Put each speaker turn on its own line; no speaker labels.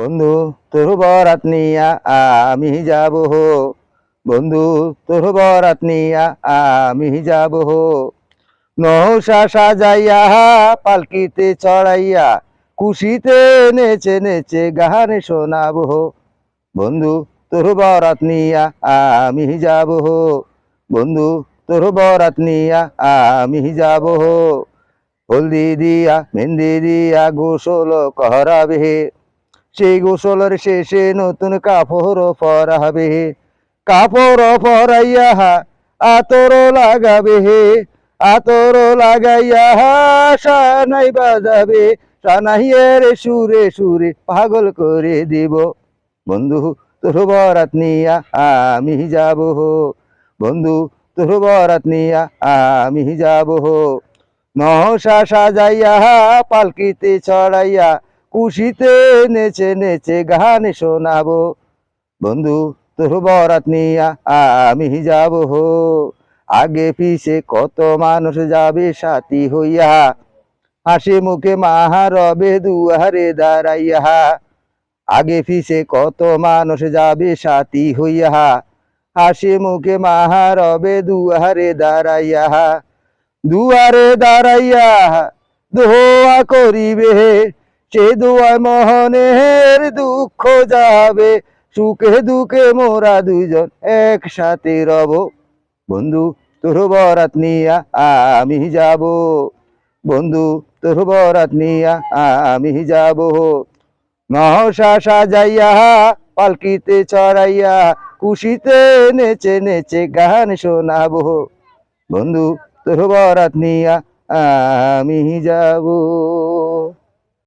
বন্ধু তোর বরাত নিয়া আমি যাব হো, বন্ধু তোর বরাত নিয়া আমি যাব হো। নৌশা সাজাইয়া পালকিতে চড়াইয়া খুশিতে নেচে নেচে গান শোনাবো হো। বন্ধু তোর বরাত নিয়া আমি যাব হো, বন্ধু তোর বরাত নিয়া আমি যাব হো। হলদি দিয়া মেহেন্দি দিয়া গোসল করাবে, সেই গোসলের শেষে নতুন কাপড় পরাবে। কাপড় পরাইয়া আতর লাগাবে, আতর লাগাইয়া সানাই বাজাবে। সানাইয়ের সুরে সুরে পাগল করে দিব। বন্ধু তোর বরাত নিয়া আমি যাব হো, বন্ধু তোর বরাত নিয়া আমি যাব হো। নশা সাজাইয়া পালকিতে চড়াইয়া খুশিতে নেচে নেচে গান শোনাবো। বন্ধু তোর বরাত নিয়া আমি যাব হো। আগে পিছে কত মানুষ যাবে সাথী হইয়া, হাসি মুখে মাহা রবে দুয়ারে দাঁড়াইয়া। আগে পিছে কত মানুষ যাবে সাথী হইয়া, হাসি মুখে মাহা রবে দুয়ারে দাঁড়াইয়া। দুয়ারে দাঁড়াইয়া দোয়া করিবে, সে দোয়ায় মোহনের দুঃখ যাবে। সুখে দুঃখে মোরা দুইজন একসাথে রব। বন্ধু তোর বরাত নিয়া আমি যাব, বন্ধু তোর বরাত নিয়া আমি যাব। নশা সাজাইয়া পালকিতে চড়াইয়া খুশিতে নেচে নেচে গান শোনাবো। বন্ধু তোর বরাত নিয়া আমি যাব।